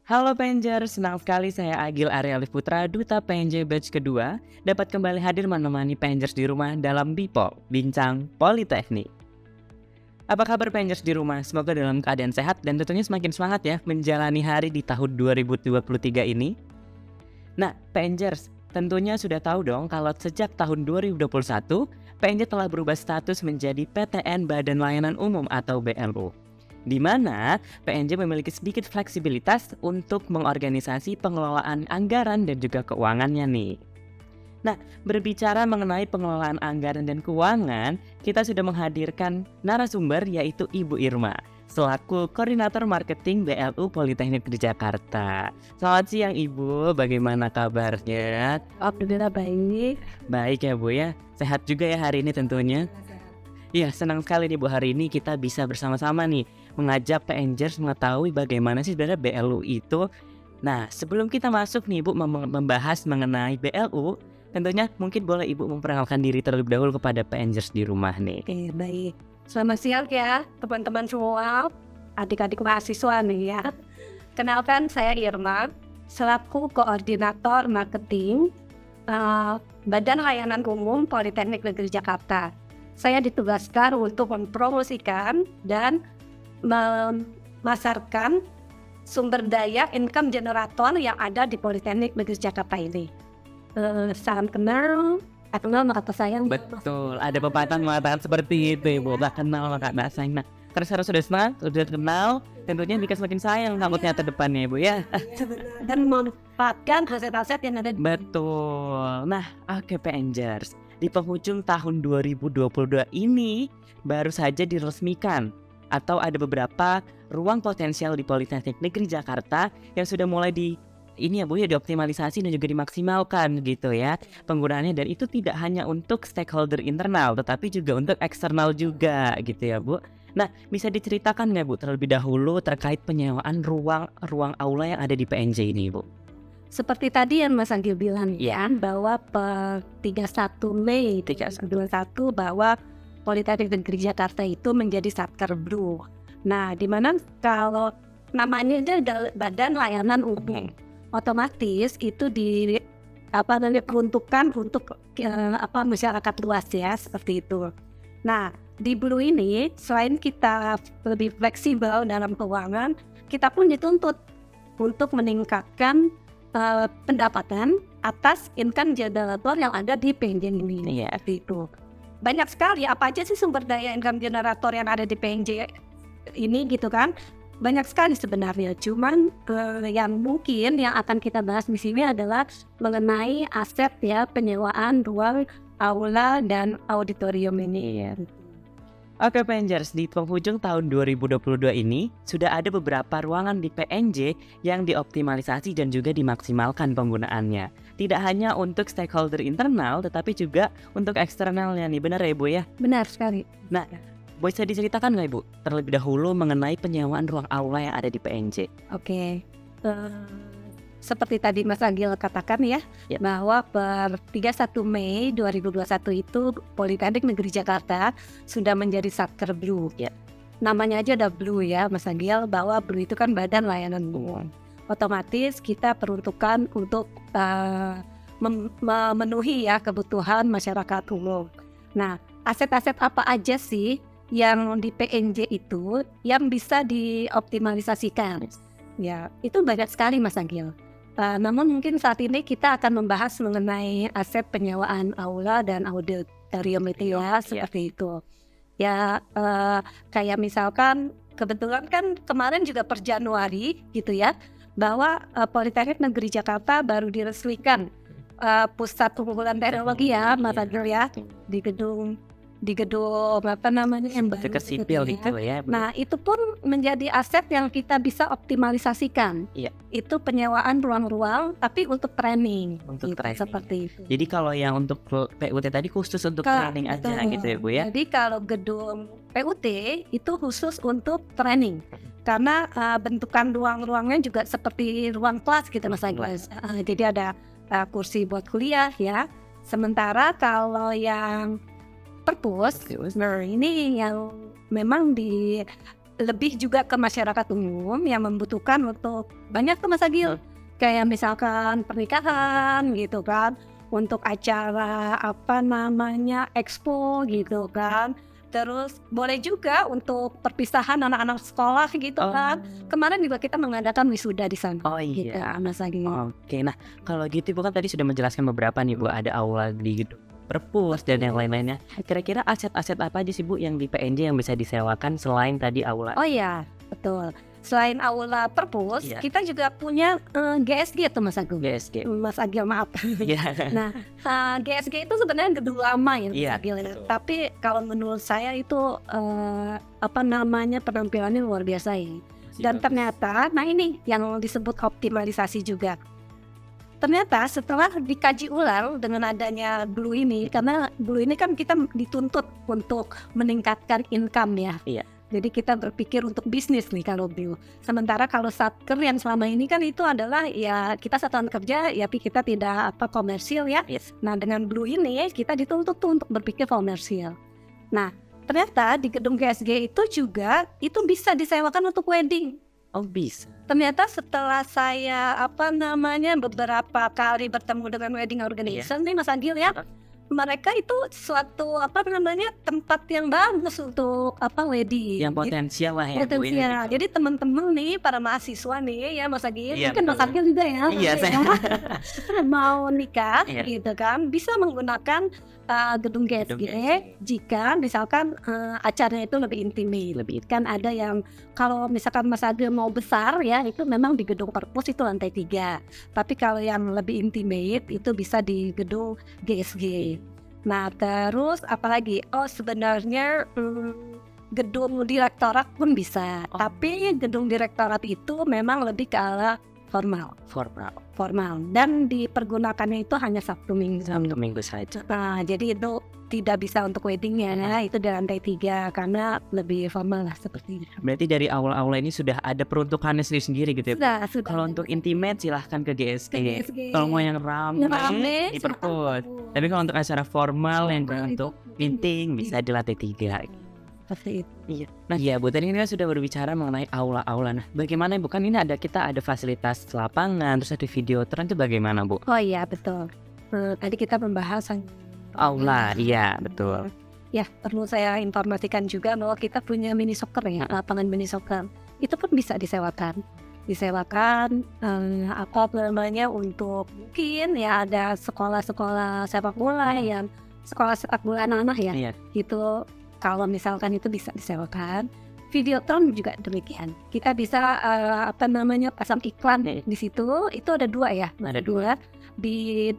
Halo Penjer, senang sekali saya Agil Aryalif Putra, Duta PNJ Batch kedua, dapat kembali hadir menemani Penjers di rumah dalam Bipol, Bincang Politeknik. Apa kabar Penjers di rumah? Semoga dalam keadaan sehat dan tentunya semakin semangat ya menjalani hari di tahun 2023 ini. Nah, Penjers, tentunya sudah tahu dong kalau sejak tahun 2021, PNJ telah berubah status menjadi PTN Badan Layanan Umum atau BLU. Di mana PNJ memiliki sedikit fleksibilitas untuk mengorganisasi pengelolaan anggaran dan juga keuangannya nih. Nah, berbicara mengenai pengelolaan anggaran dan keuangan, kita sudah menghadirkan narasumber yaitu Ibu Irma, selaku Koordinator Marketing BLU Politeknik di Jakarta. Selamat siang Ibu, bagaimana kabarnya? Alhamdulillah baik. Baik ya Bu ya, sehat juga ya hari ini tentunya. Iya, senang sekali nih Bu, hari ini kita bisa bersama-sama nih mengajak PNJers mengetahui bagaimana sih sebenarnya BLU itu. Nah, sebelum kita masuk nih Bu membahas mengenai BLU, tentunya mungkin boleh Ibu memperkenalkan diri terlebih dahulu kepada PNJers di rumah nih. Oke, baik. Selamat siang ya teman-teman semua, adik-adik mahasiswa nih ya. Kenalkan saya Irma, selaku Koordinator Marketing Badan Layanan Umum Politeknik Negeri Jakarta. Saya ditugaskan untuk mempromosikan dan memasarkan sumber daya income generator yang ada di Politeknik Negeri Jakarta ini. Salam kenal maka sayang. Betul, ada pepatah mengatakan seperti itu Ibu, gak kenal maka gak sayang. Nah, karena sekarang sudah senang, sudah kenal, tentunya Mika semakin sayang takutnya ke depannya Ibu ya. Dan memanfaatkan aset-aset yang ada. Betul. Nah, oke PNJers, di penghujung tahun 2022 ini baru saja diresmikan atau ada beberapa ruang potensial di Politeknik Negeri Jakarta yang sudah mulai dioptimalisasi dan juga dimaksimalkan gitu ya penggunaannya, dan itu tidak hanya untuk stakeholder internal tetapi juga untuk eksternal juga gitu ya Bu. Nah, bisa diceritakan nggak Bu terlebih dahulu terkait penyewaan ruang aula yang ada di PNJ ini Bu? Seperti tadi yang Mas Agil bilang ya, bahwa per 31 Mei 2021 bahwa Politeknik Negeri Jakarta itu menjadi Satker Blue. Nah, di mana kalau namanya adalah Badan Layanan Umum, otomatis itu diperuntukkan untuk masyarakat luas ya, seperti itu. Nah, di Blue ini selain kita lebih fleksibel dalam keuangan, kita pun dituntut untuk meningkatkan pendapatan atas income generator yang ada di PNJ ini. Itu banyak sekali, apa aja sih sumber daya income generator yang ada di PNJ ini gitu kan, banyak sekali sebenarnya. Cuman yang mungkin yang akan kita bahas di sini adalah mengenai aset ya, penyewaan ruang aula dan auditorium ini ya. Oke PNJers, di penghujung tahun 2022 ini sudah ada beberapa ruangan di PNJ yang dioptimalisasi dan juga dimaksimalkan penggunaannya. Tidak hanya untuk stakeholder internal tetapi juga untuk eksternalnya nih, benar ya Ibu ya? Benar sekali. Nah, bisa diceritakan nggak Ibu terlebih dahulu mengenai penyewaan ruang aula yang ada di PNJ? Oke. Seperti tadi Mas Agil katakan ya, bahwa per 31 Mei 2021 itu Politeknik Negeri Jakarta sudah menjadi Satker Blue. Namanya aja udah Blue ya Mas Agil, bahwa Blue itu kan Badan Layanan Umum. Otomatis kita peruntukan untuk memenuhi ya kebutuhan masyarakat umum. Nah, aset-aset apa aja sih yang di PNJ itu yang bisa dioptimalisasikan? Ya, itu banyak sekali Mas Agil. Namun mungkin saat ini kita akan membahas mengenai aset penyewaan aula dan auditorium itu ya, seperti itu. Ya, kayak misalkan kebetulan kan kemarin juga per Januari gitu ya, bahwa Politeknik Negeri Jakarta baru diresmikan pusat unggulan teknologi ya, Mas Agil ya, di gedung apa namanya yang baru sipil gitu ya. Nah, itu pun menjadi aset yang kita bisa optimalisasikan. Itu penyewaan ruang-ruang tapi untuk training. Seperti itu. Jadi kalau yang untuk PUT tadi khusus untuk training aja gitu ya Bu ya. Jadi kalau gedung PUT itu khusus untuk training. Karena bentukan ruang-ruangnya juga seperti ruang kelas gitu Mas Agil. Jadi ada kursi buat kuliah ya. Sementara kalau yang perpus, ini yang memang lebih juga ke masyarakat umum yang membutuhkan untuk banyak tuh Mas Agil, kayak misalkan pernikahan gitu kan, untuk acara apa namanya expo gitu kan. Terus boleh juga untuk perpisahan anak-anak sekolah gitu kan. Kemarin juga kita mengadakan wisuda di sana. Oh Gitu, iya. Mas Agil. Oke, nah kalau gitu Ibu kan tadi sudah menjelaskan beberapa nih Bu, ada aula di gedung perpus dan yang lain-lainnya. Kira-kira aset-aset apa aja sih Bu yang di PNJ yang bisa disewakan selain tadi aula? Oh iya, betul. Selain aula perpus, Iya. kita juga punya GSG tuh Mas Agil. GSG. Mas Agil maaf. Iya. Nah, GSG itu sebenarnya gedung lama ya, Mas Iya, Agil. betul. Tapi kalau menurut saya itu apa namanya penampilannya luar biasa ya. Dan ternyata, nah ini yang disebut optimalisasi juga. Ternyata setelah dikaji ulang dengan adanya Blue ini, karena Blue ini kan kita dituntut untuk meningkatkan income ya. Iya. Jadi kita berpikir untuk bisnis nih kalau Blue. Sementara kalau Satker yang selama ini kan itu adalah ya kita satuan kerja ya, tapi kita tidak apa komersil ya. Yes. Nah dengan Blue ini kita dituntut tuh untuk berpikir komersil. Nah ternyata di gedung GSG itu juga itu bisa disewakan untuk wedding. Oh bisa. Ternyata setelah saya apa namanya beberapa kali bertemu dengan wedding organization nih Mas Agil ya, mereka itu suatu apa namanya tempat yang bagus untuk apa wedding. Yang potensial lah ya Bu. Potensial. Jadi teman-teman nih para mahasiswa nih ya Mas Agil, Iya, mungkin Mas betul. Agil juga ya. Iya, saya. Mau nikah Iya. gitu kan, bisa menggunakan gedung GSG jika misalkan acaranya itu lebih intimate. Kan ada yang kalau misalkan Mas Agil mau besar ya itu memang di gedung perpus itu lantai 3. Tapi kalau yang lebih intimate itu bisa di gedung GSG. Nah terus apalagi sebenarnya gedung direktorat pun bisa. Tapi gedung direktorat itu memang lebih ke arah formal dan dipergunakannya itu hanya Sabtu Minggu saja. Nah jadi itu tidak bisa untuk weddingnya itu di lantai 3 karena lebih formal lah seperti itu. Berarti dari aula-aula ini sudah ada peruntukannya sendiri gitu ya Bu? Sudah. Kalau untuk intimate silahkan ke GSG. GSG. Kalau mau yang rame di silahkan perpus. perpus. Tapi kalau untuk acara formal yang untuk Itu meeting bisa di lantai 3. Seperti itu. Iya. Nah, iya Bu, tadi kita sudah berbicara mengenai aula-aula. Nah, bagaimana Bu? Kan ini kita ada fasilitas lapangan, terus ada video terang itu bagaimana Bu? Oh iya betul. Tadi kita membahas Aula, iya betul. Ya perlu saya informasikan juga bahwa kita punya mini soccer ya, lapangan mini soccer. Itu pun bisa disewakan apa namanya untuk mungkin ya ada sekolah-sekolah sepak bola yang sekolah sepak bola anak-anak ya. Iya. Itu kalau misalkan itu bisa disewakan. Videotron juga demikian. Kita bisa apa namanya pasang iklan di situ. Itu ada 2 ya. Ada 2 di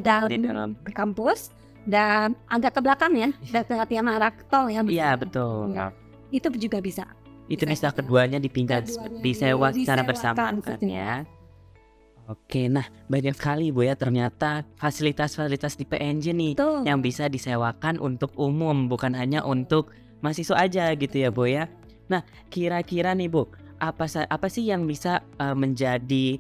dalam kampus dan agak ke belakang ya. Dekat yang arah tol ya. Iya betul. Ya. Itu juga bisa. Itu istilah keduanya disewa secara bersama disewakan, ya. Oke, nah banyak sekali Bu ya ternyata fasilitas-fasilitas di PNJ nih Betul. yang bisa disewakan untuk umum, bukan hanya untuk mahasiswa aja gitu ya Bu ya. Nah kira-kira nih Bu, apa sih yang bisa menjadi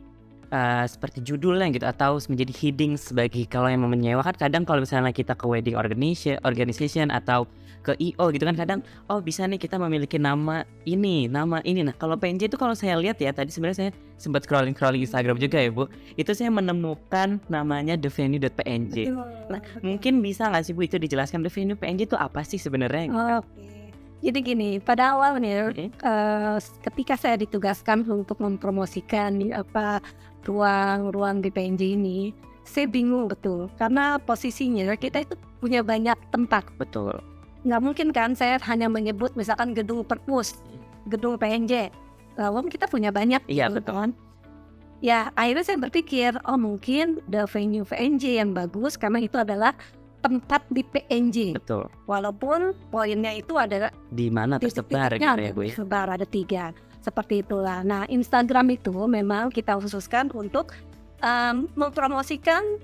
seperti judulnya gitu atau menjadi heading sebagai kalau yang menyewakan? Kadang kalau misalnya kita ke wedding organization atau ke IO gitu kan kadang bisa nih kita memiliki nama ini. Nah kalau PNJ itu kalau saya lihat ya tadi sebenarnya saya sempat scrolling Instagram juga ya Bu, itu saya menemukan namanya thevenue.pnj. Nah mungkin bisa nggak sih Bu itu dijelaskan thevenue PNJ itu apa sih sebenarnya? Oke. Jadi gini, pada awalnya ketika saya ditugaskan untuk mempromosikan ruang di PNJ ini, saya bingung betul karena posisinya kita itu punya banyak tempat. Betul. Nggak mungkin kan saya hanya menyebut misalkan gedung perpus, gedung PNJ, lalu kita punya banyak. Iya gitu, betul. kan? Ya akhirnya saya berpikir mungkin the venue PNJ yang bagus karena itu adalah tempat di PNJ. Betul. Walaupun poinnya itu adalah Di mana tersebar gitu ya Bu ya. Tersebar ada 3 seperti itulah. Nah Instagram itu memang kita khususkan untuk mempromosikan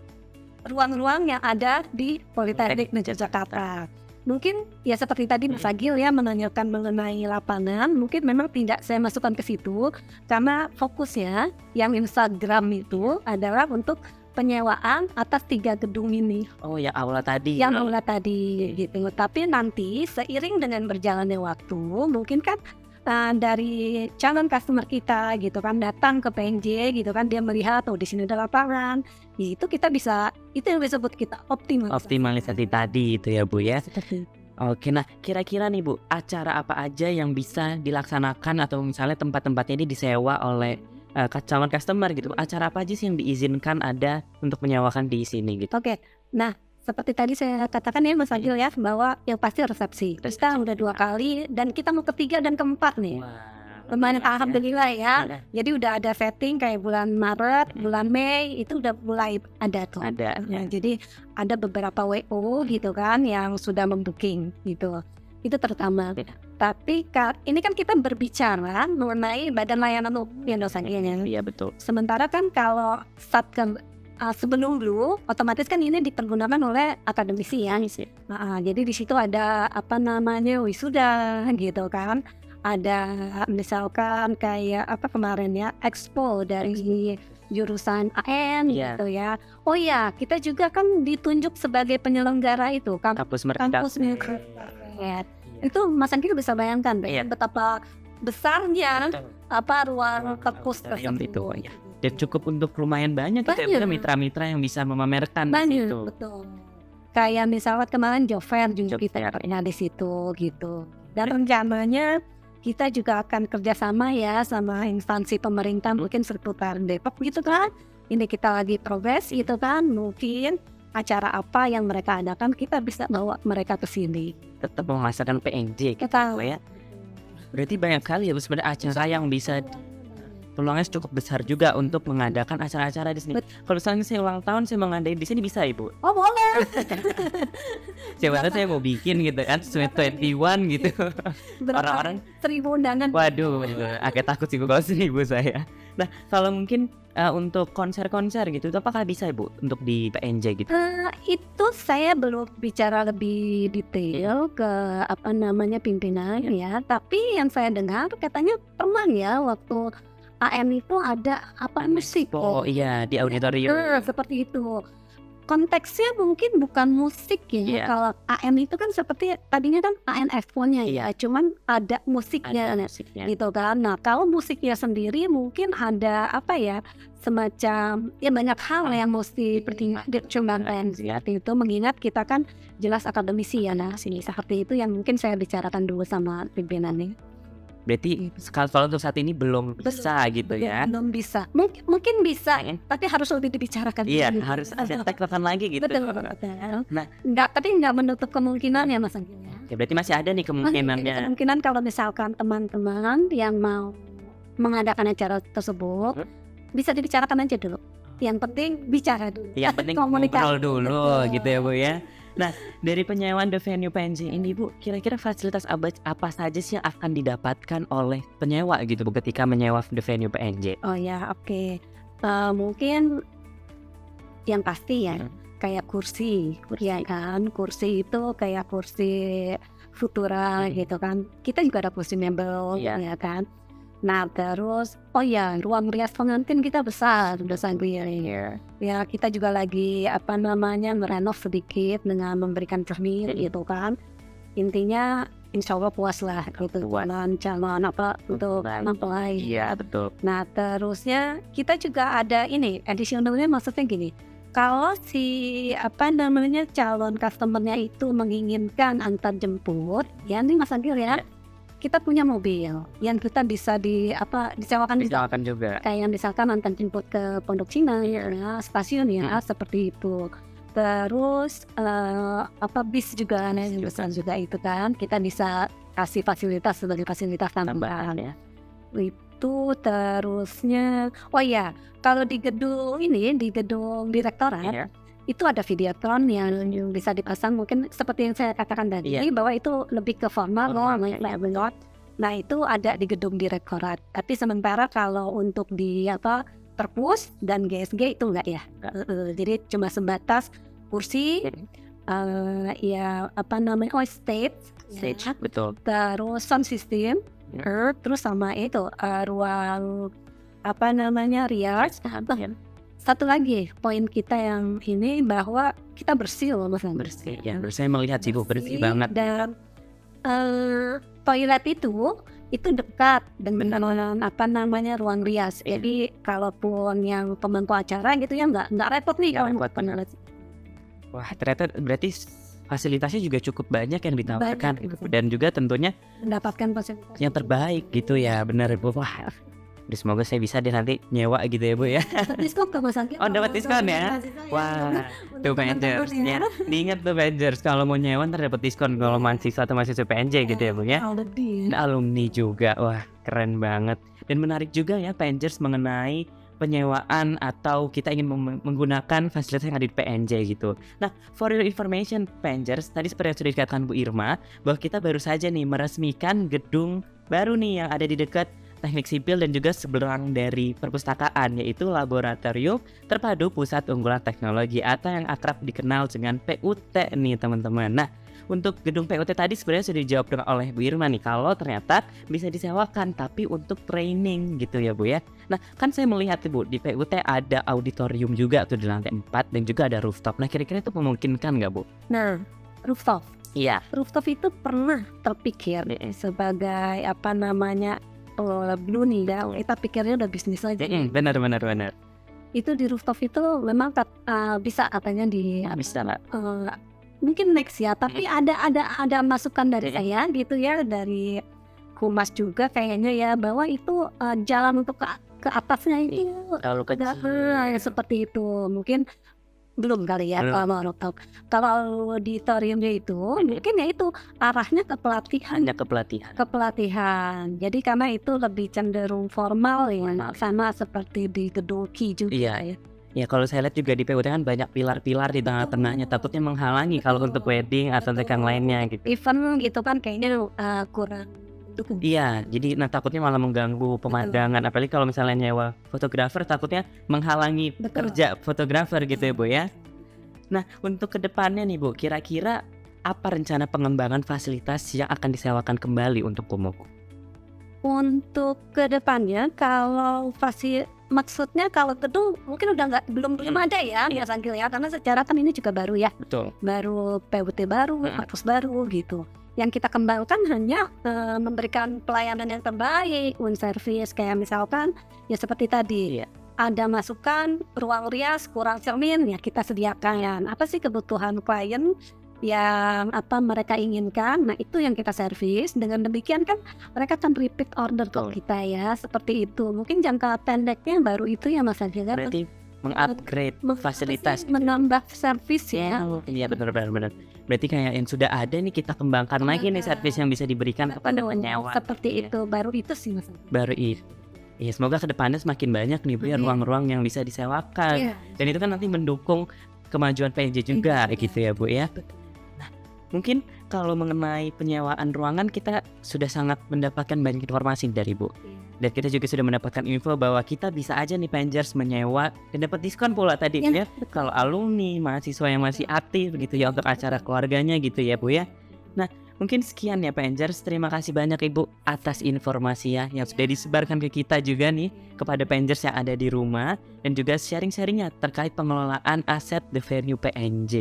ruang-ruang yang ada di Politeknik Negeri Jakarta. Mungkin ya seperti tadi Mas Agil ya menanyakan mengenai lapangan, mungkin memang tidak saya masukkan ke situ karena fokusnya yang Instagram itu adalah untuk penyewaan atas 3 gedung ini. Oh yang aula tadi. Yang aula tadi gitu. Tapi nanti seiring dengan berjalannya waktu, mungkin kan dari calon customer kita gitu kan datang ke PNJ gitu kan, dia melihat di sini ada lapangan, itu kita bisa, itu yang disebut kita optimalisasi tadi itu ya Bu ya. Seperti itu. Oke, nah kira-kira nih Bu, acara apa aja yang bisa dilaksanakan atau misalnya tempat-tempatnya ini disewa oleh calon customer gitu? Acara apa aja sih yang diizinkan ada untuk menyewakan di sini gitu? Oke, nah seperti tadi saya katakan ya Mas Agil ya, bahwa yang pasti resepsi. Kita udah 2 kali dan kita mau ketiga dan keempat nih. Lumayan alhamdulillah ya. Jadi udah ada setting kayak bulan Maret, bulan Mei itu udah mulai ada tuh. Ada. Ya, jadi ada beberapa WO gitu kan yang sudah membooking gitu. Itu terutama. Tapi ini kan kita berbicara mengenai badan layanan umum yang dosanya. Iya betul. Sementara kan kalau sebelum dulu otomatis kan ini dipergunakan oleh akademisi ya. Jadi di situ ada apa namanya wisuda gitu kan. Ada misalkan kayak apa kemarin ya, expo dari jurusan AN gitu ya. Oh ya, kita juga kan ditunjuk sebagai penyelenggara itu Kampus Merdeka. Itu Mas Anggi bisa bayangkan betapa besarnya ruang kampus itu. Dan cukup untuk lumayan banyak gitu ya, mitra-mitra yang bisa memamerkan banyak, gitu. Betul. Kayak misalnya kemarin job fair juga kita pernah di situ gitu. Dan rencananya kita juga akan kerjasama ya sama instansi pemerintah mungkin seputar Depok gitu kan. Ini kita lagi progres gitu kan, mungkin acara apa yang mereka adakan kita bisa bawa mereka ke sini. Tetap menghasilkan PNJ Kita ya. Berarti banyak kali ya sebenarnya acara yang bisa peluangnya cukup besar juga untuk mengadakan acara-acara di sini. Kalau misalnya saya ulang tahun saya mengadain di sini bisa Ibu? Oh boleh. Coba saya mau bikin gitu kan, Sweet 21 gitu. Orang-orang 1000 undangan. Waduh, agak takut sih kalau 1000 saya. Nah, kalau mungkin untuk konser-konser gitu, itu apakah bisa Ibu untuk di PNJ gitu? Itu saya belum bicara lebih detail ke apa namanya pimpinan ya. Tapi yang saya dengar katanya pernah ya waktu AM itu ada musik. Oh iya, di auditorium. Seperti itu. Konteksnya mungkin bukan musik ya. Kalau AM itu kan seperti tadinya kan AN Expo-nya ya, cuman ada musiknya gitu kan. Nah, kalau musiknya sendiri mungkin ada semacam banyak hal yang mesti dipertimbangkan seperti itu, mengingat kita kan jelas akademisi ya. Nah, seperti itu yang mungkin saya bicarakan dulu sama pimpinannya. Berarti kalau untuk saat ini belum bisa gitu ya? Belum bisa. Mungkin bisa, tapi harus lebih dibicarakan. Iya, harus ada tektokan lagi gitu. Betul. Nah, tapi nggak menutup kemungkinan ya Mas Anggi. Ya berarti masih ada nih kemungkinannya. Kemungkinan kalau misalkan teman-teman yang mau mengadakan acara tersebut bisa dibicarakan aja dulu. Yang penting bicara dulu. Yang penting ngobrol dulu gitu ya Bu ya. Nah, dari penyewaan The Venue PNJ ini Bu, kira-kira fasilitas apa saja sih yang akan didapatkan oleh penyewa gitu Bu ketika menyewa The Venue PNJ? Oh ya, oke. Mungkin yang pasti ya kayak kursi ya kan. Kursi itu kayak kursi Futura gitu kan. Kita juga ada kursi mebel ya kan. Nah terus ruang rias pengantin kita besar ya, kita juga lagi merenov sedikit dengan memberikan cermin gitu kan. Intinya insya Allah puas lah gitu calon untuk mempelai. Iya betul. Nah terusnya kita juga ada ini additionalnya, maksudnya gini, kalau si calon customernya itu menginginkan antar jemput ya, ini Mas Agil ya. Kita punya mobil yang kita bisa disewakan juga. Kayak misalkan antar jemput ke Pondok Cina ya, stasiun ya, seperti itu. Terus bis juga juga itu kan, kita bisa kasih fasilitas sebagai fasilitas tambahan ya. Itu terusnya kalau di gedung direktorat itu ada videotron yang bisa dipasang, mungkin seperti yang saya katakan tadi bahwa itu lebih ke formal Nah itu ada di gedung direktorat. Tapi sementara kalau untuk di perpus dan GSG itu enggak ya. Jadi cuma sebatas kursi stage betul. Terus sound system, terus sama itu ruang rias. Satu lagi poin kita yang ini bahwa kita bersih loh Mas. Bersih ya, saya melihat sih Bu bersih banget. Dan toilet itu itu dekat dengan ruang rias. Jadi kalaupun yang pemangku acara gitu ya nggak repot nih kalau buat penalat. Wah, ternyata berarti fasilitasnya juga cukup banyak yang ditawarkan Banyak, gitu. Dan juga tentunya mendapatkan fasilitas yang terbaik gitu ya, benar Bu. Wah, semoga saya bisa deh nanti nyewa gitu ya Bu ya. dapat diskon ke Mas Anggi. Oh, dapat diskon ya? Wah, tuh PNJers ya. Diingat tuh PNJers, kalau mau nyewa ntar dapat diskon kalau mahasiswa atau mahasiswa PNJ gitu ya Bu ya. Lebih. Alumni juga, wah keren banget. Dan menarik juga ya PNJers mengenai penyewaan atau kita ingin menggunakan fasilitas yang ada di PNJ gitu. Nah, for your information PNJers, tadi seperti yang sudah dikatakan Bu Irma, bahwa kita baru saja nih meresmikan gedung baru nih yang ada di dekat Teknik Sipil dan juga seberang dari perpustakaan, yaitu Laboratorium Terpadu Pusat Unggulan Teknologi atau yang akrab dikenal dengan PUT nih teman-teman. Nah, untuk gedung PUT tadi sebenarnya sudah dijawab oleh Bu Irma nih, kalau ternyata bisa disewakan tapi untuk training gitu ya Bu ya. Nah, kan saya melihat Bu di PUT ada auditorium juga tuh di lantai 4 dan juga ada rooftop. Nah, kira-kira itu memungkinkan nggak Bu? Nah, rooftop. Iya. Rooftop itu pernah terpikir sebagai dulu nih ya, kita pikirnya udah bisnis aja. Benar. Itu di rooftop itu memang bisa katanya bisa lah. Mungkin next ya, tapi ada masukan dari saya gitu ya, dari humas juga kayaknya ya, bahwa itu jalan untuk ke atasnya itu Terlalu kecil. seperti itu. Mungkin belum kali ya kalau rooftop. Kalau auditoriumnya itu mungkin ya itu arahnya ke pelatihan. Hanya ke pelatihan. Jadi karena itu lebih cenderung formal ya, sama seperti di gedung Ki juga ya. Ya kalau saya lihat juga di PUT kan banyak pilar-pilar di tengah-tengahnya, takutnya menghalangi kalau untuk wedding atau yang lainnya gitu. Event gitu kan kayaknya kurang dukung. Iya, jadi takutnya malah mengganggu pemandangan. Apalagi kalau misalnya nyewa fotografer, takutnya menghalangi kerja fotografer gitu ya Bu ya. Nah, untuk kedepannya nih Bu, kira-kira apa rencana pengembangan fasilitas yang akan disewakan kembali untuk Komoku? Untuk kedepannya kalau maksudnya kalau gedung mungkin udah belum ada ya Mas Anggil ya, karena secara kan ini juga baru ya. Betul. Baru PUT baru, kampus baru gitu. Yang kita kembangkan hanya memberikan pelayanan yang terbaik, service kayak misalkan ya seperti tadi. Ada masukan ruang rias kurang cermin ya kita sediakan. Apa sih kebutuhan klien yang apa mereka inginkan, nah itu yang kita servis. Dengan demikian kan mereka kan repeat order ke kita ya, seperti itu. Mungkin jangka pendeknya baru itu ya Mas Anggi. Berarti mengupgrade fasilitas, menambah servis ya. Iya benar. Berarti kayak yang sudah ada nih kita kembangkan lagi nih servis yang bisa diberikan kepada penyewa. Seperti itu, baru itu sih Mas. Baru itu. Ya semoga kedepannya semakin banyak nih Bu ya ruang-ruang yang bisa disewakan. Dan itu kan nanti mendukung kemajuan PNJ juga gitu ya Bu ya. Nah, mungkin kalau mengenai penyewaan ruangan kita sudah sangat mendapatkan banyak informasi dari Bu. Dan kita juga sudah mendapatkan info bahwa kita bisa aja nih PNJers menyewa dan dapat diskon pula tadi ya. Kalau alumni, mahasiswa yang masih aktif gitu ya untuk acara keluarganya gitu ya Bu ya. Nah, mungkin sekian ya PNJers. Terima kasih banyak Ibu atas informasi ya yang sudah disebarkan ke kita juga nih, kepada PNJers yang ada di rumah, dan juga sharing-sharingnya terkait pengelolaan aset The Venue PNJ.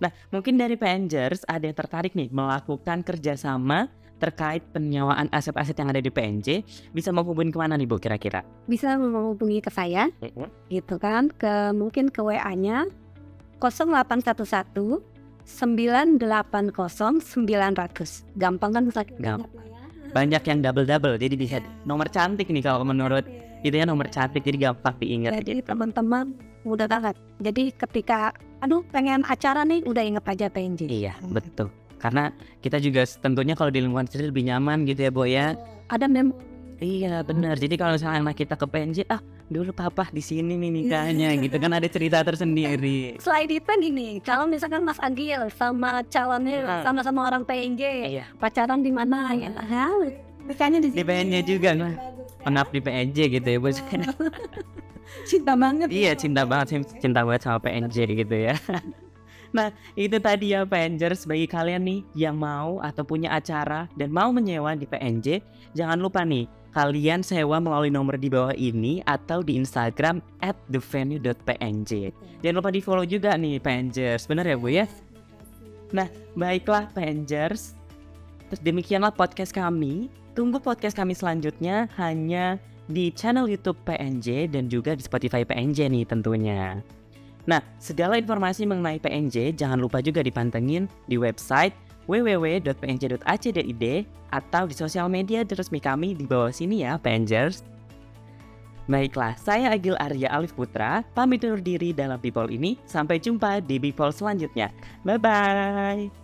Nah, mungkin dari PNJers ada yang tertarik nih melakukan kerjasama terkait penyewaan aset-aset yang ada di PNJ, bisa menghubungi kemana nih Bu kira-kira? Bisa menghubungi ke saya, gitu kan, mungkin ke WA-nya 0811 980 900. Gampang kan Mas? Banyak yang double, jadi bisa nomor cantik nih kalau menurut itu ya, nomor cantik, jadi gampang diingat. Jadi teman-teman mudah banget. Jadi ketika pengen acara nih, udah inget aja PNJ. Iya betul. Karena kita juga tentunya kalau di lingkungan sendiri lebih nyaman gitu ya Bu ya. Ada memang. Iya benar. Jadi kalau misalnya anak kita ke PNJ, dulu papa di sini nih nikahnya gitu kan, ada cerita tersendiri. Selain itu gini, kalau misalkan Mas Anggil sama calonnya sama-sama orang PNJ, pacaran di mana ya? Nikahnya di PNJ juga kan. Menap di PNJ gitu ya Bu. Cinta banget. Iya cinta banget sama PNJ gitu ya. Nah itu tadi ya PNJers, bagi kalian nih yang mau atau punya acara dan mau menyewa di PNJ, jangan lupa nih kalian sewa melalui nomor di bawah ini atau di Instagram @thevenue.pnj. Jangan lupa di follow juga nih PNJers, bener ya Bu ya? Nah baiklah PNJers, terus demikianlah podcast kami Tunggu podcast kami selanjutnya hanya di channel YouTube PNJ dan juga di Spotify PNJ nih tentunya. Nah, segala informasi mengenai PNJ jangan lupa juga dipantengin di website www.pnj.ac.id atau di sosial media resmi kami di bawah sini ya, PNJers. Baiklah, saya Agil Arya Alif Putra, pamit undur diri dalam People ini. Sampai jumpa di People selanjutnya. Bye-bye!